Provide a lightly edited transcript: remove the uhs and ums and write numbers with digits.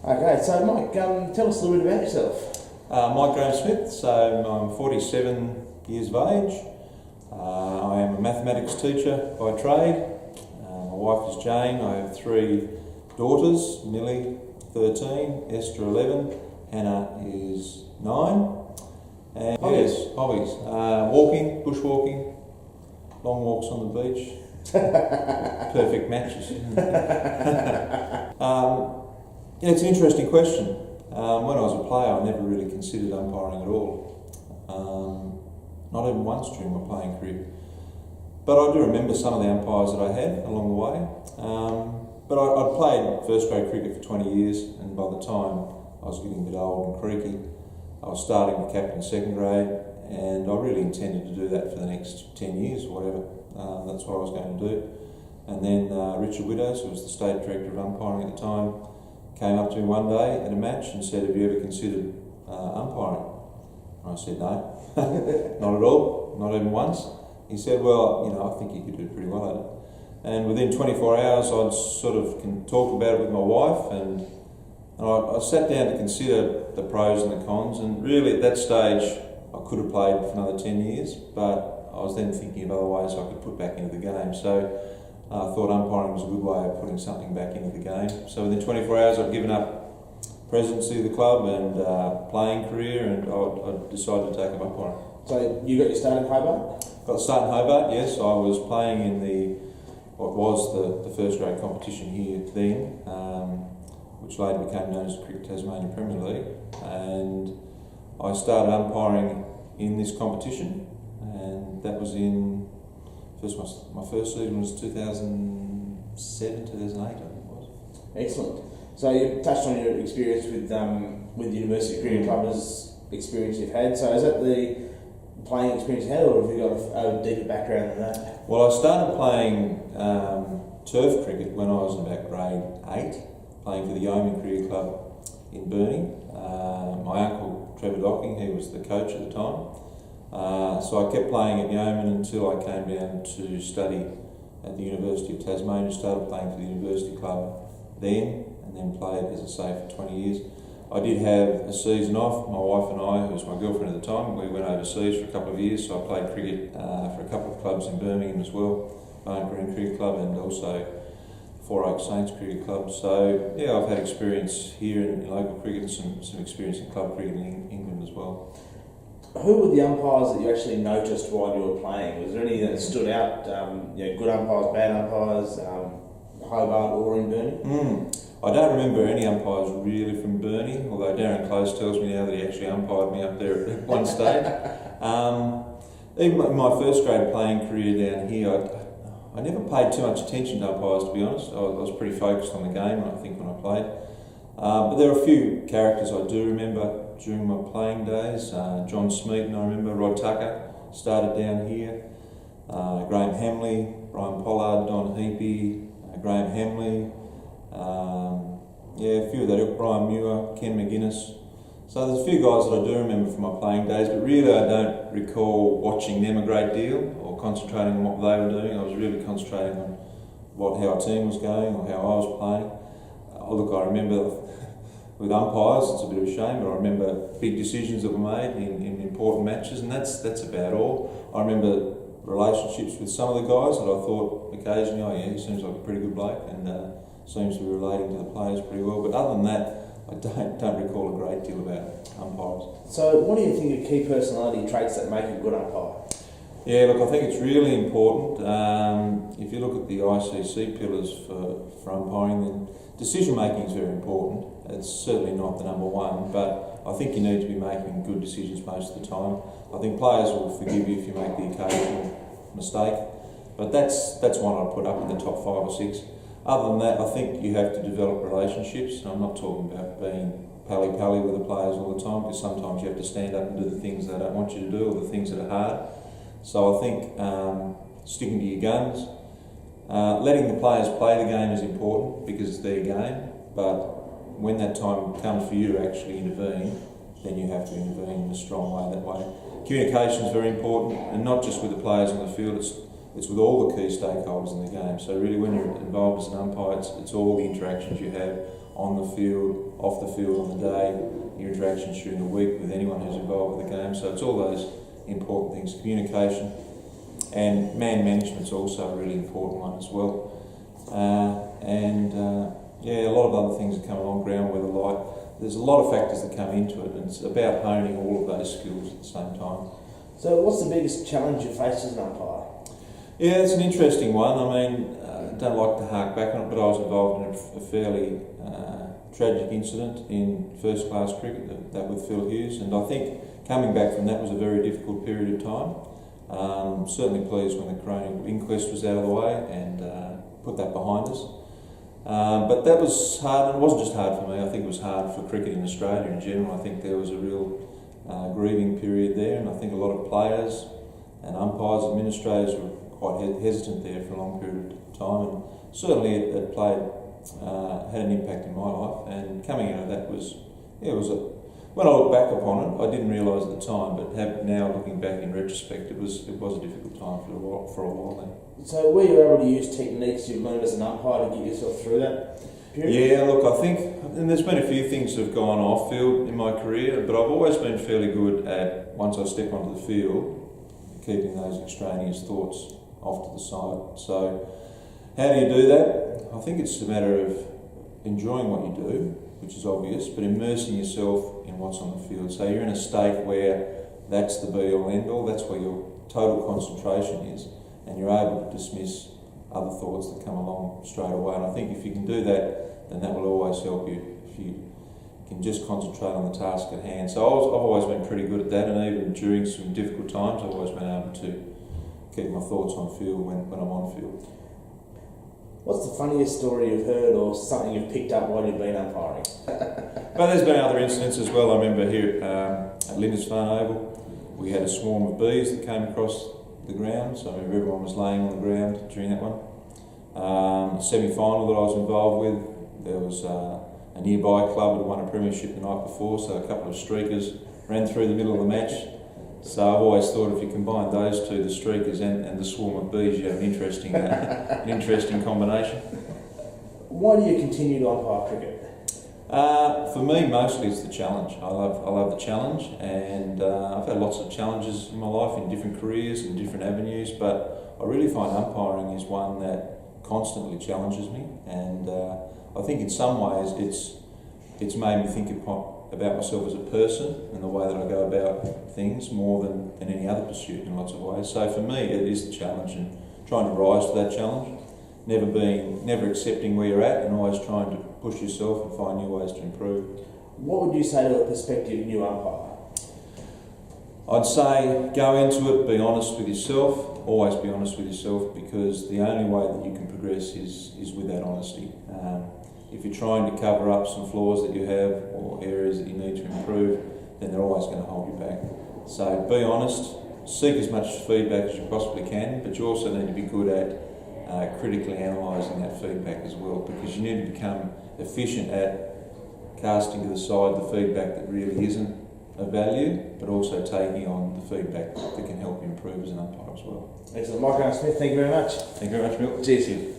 Okay, so Mike, tell us a little bit about yourself. Mike Graham-Smith, so I'm 47 years of age. I am a mathematics teacher by trade. My wife is Jane. I have 3 daughters, Millie 13, Esther 11, Hannah is 9. And Hobbies? Yes, hobbies. Walking, bushwalking, long walks on the beach. Perfect matches. It's an interesting question. When I was a player, I never really considered umpiring at all. Not even once during my playing career. But I do remember some of the umpires that I had along the way. But I'd played first grade cricket for 20 years, and by the time I was getting a bit old and creaky, I was starting to captain second grade, and I really intended to do that for the next 10 years or whatever. That's what I was going to do. And then Richard Widows, who was the state director of umpiring at the time, came up to me one day at a match and said, "Have you ever considered umpiring?" And I said, "No, not at all, not even once." He said, "Well, I think you could do pretty well at it." And within 24 hours, I'd sort of talked about it with my wife, and I sat down to consider the pros and the cons. And really, at that stage, I could have played for another 10 years, but I was then thinking of other ways I could put back into the game. So I thought umpiring was a good way of putting something back into the game. So within 24 hours, I'd given up presidency of the club and playing career, and I decided to take up umpiring. So you got your start in Hobart? Got the start in Hobart, yes. I was playing in what was the first grade competition here then, which later became known as the Cricket Tasmania Premier League. And I started umpiring in this competition, and that was my first season was 2007, 2008, I think it was. Excellent. So you touched on your experience with the University Cricket Club as experience you've had. So is that the playing experience you had, or have you got a deeper background than that? Well, I started playing turf cricket when I was in about grade 8, playing for the Yeoman Cricket Club in Burnie. My uncle Trevor Docking, he was the coach at the time. So I kept playing at Yeoman until I came down to study at the University of Tasmania. Started playing for the University Club then, and then played, as I say, for 20 years. I did have a season off. My wife and I, who was my girlfriend at the time, we went overseas for a couple of years, so I played cricket for a couple of clubs in Birmingham as well, Barn Green Cricket Club and also Four Oaks Saints Cricket Club. So yeah, I've had experience here in local cricket and some experience in club cricket in England as well. Who were the umpires that you actually noticed while you were playing? Was there any that stood out? Good umpires, bad umpires, Hobart or in Burnie? I don't remember any umpires really from Burnie, although Darren Close tells me now that he actually umpired me up there at one stage. Even in my first grade playing career down here, I never paid too much attention to umpires, to be honest. I was pretty focused on the game, I think, when I played. But there are a few characters I do remember during my playing days. John Smeaton, I remember. Rod Tucker started down here. Graham Hamley, Brian Pollard, Don Heapy, Graham Hamley. A few of that, Brian Muir, Ken McGuinness. So there's a few guys that I do remember from my playing days, but really I don't recall watching them a great deal or concentrating on what they were doing. I was really concentrating on how our team was going or how I was playing. I remember with umpires, it's a bit of a shame, but I remember big decisions that were made in important matches, and that's about all. I remember relationships with some of the guys that I thought occasionally, he seems like a pretty good bloke and seems to be relating to the players pretty well. But other than that, I don't recall a great deal about umpires. So what do you think are key personality traits that make a good umpire? Yeah, look, I think it's really important. If you look at the ICC pillars for umpiring, then decision making is very important. It's certainly not the number one, but I think you need to be making good decisions most of the time. I think players will forgive you if you make the occasional mistake, but that's one I'd put up in the top 5 or 6. Other than that, I think you have to develop relationships, and I'm not talking about being pally-pally with the players all the time, because sometimes you have to stand up and do the things they don't want you to do or the things that are hard. So I think sticking to your guns, letting the players play the game is important because it's their game, but when that time comes for you to actually intervene, then you have to intervene in a strong way that way. Communication is very important, and not just with the players on the field, it's with all the key stakeholders in the game. So really when you're involved as an umpire, it's all the interactions you have on the field, off the field on the day, your interactions during the week with anyone who's involved with the game. So it's all those important things. Communication and man management's also a really important one as well. A lot of other things that come along, ground weather, light. There's a lot of factors that come into it, and it's about honing all of those skills at the same time. So what's the biggest challenge you face as an umpire? Yeah, it's an interesting one. I mean, I don't like to hark back on it, but I was involved in a fairly tragic incident in first class cricket, that with Phil Hughes, and I think coming back from that was a very difficult period of time. Certainly pleased when the coronial inquest was out of the way and put that behind us. But that was hard, and it wasn't just hard for me. I think it was hard for cricket in Australia in general. I think there was a real grieving period there, and I think a lot of players and umpires, administrators were quite hesitant there for a long period of time, and certainly it had an impact in my life. And coming out of that when I look back upon it, I didn't realise at the time, but now looking back in retrospect, it was a difficult time for a while then. So were you able to use techniques you've learned as an umpire to get yourself through that period? Yeah, look, I think, and there's been a few things that have gone off field in my career, but I've always been fairly good at, once I step onto the field, keeping those extraneous thoughts off to the side. So how do you do that? I think it's a matter of enjoying what you do, which is obvious, but immersing yourself in what's on the field. So you're in a state where that's the be-all, end-all, that's where your total concentration is, and you're able to dismiss other thoughts that come along straight away. And I think if you can do that, then that will always help you, if you can just concentrate on the task at hand. So I've always been pretty good at that, and even during some difficult times, I've always been able to keep my thoughts on field when I'm on field. What's the funniest story you've heard, or something you've picked up while you've been umpiring? But there's been other incidents as well. I remember here at Lindisfarne Oval, we had a swarm of bees that came across the ground, so I remember everyone was laying on the ground during that one. Semi-final that I was involved with, there was a nearby club that won a premiership the night before, so a couple of streakers ran through the middle of the match. So I've always thought if you combine those two, the streakers and the swarm of bees, you have an interesting, an interesting combination. Why do you continue to umpire cricket? For me, mostly it's the challenge. I love the challenge, and I've had lots of challenges in my life in different careers and different avenues, but I really find umpiring is one that constantly challenges me, and I think in some ways it's made me think about myself as a person and the way that I go about things more than any other pursuit in lots of ways. So for me, it is the challenge and trying to rise to that challenge, never accepting where you're at, and always trying to push yourself and find new ways to improve. What would you say to a prospective new umpire? I'd say go into it, be honest with yourself, always be honest with yourself, because the only way that you can progress is with that honesty. If you're trying to cover up some flaws that you have or areas that you need to improve, then they're always going to hold you back. So be honest, seek as much feedback as you possibly can, but you also need to be good at critically analysing that feedback as well, because you need to become efficient at casting to the side the feedback that really isn't of value, but also taking on the feedback that can help you improve as an umpire as well. Excellent. Mike Smith, thank you very much. Thank you very much, Bill. Cheers.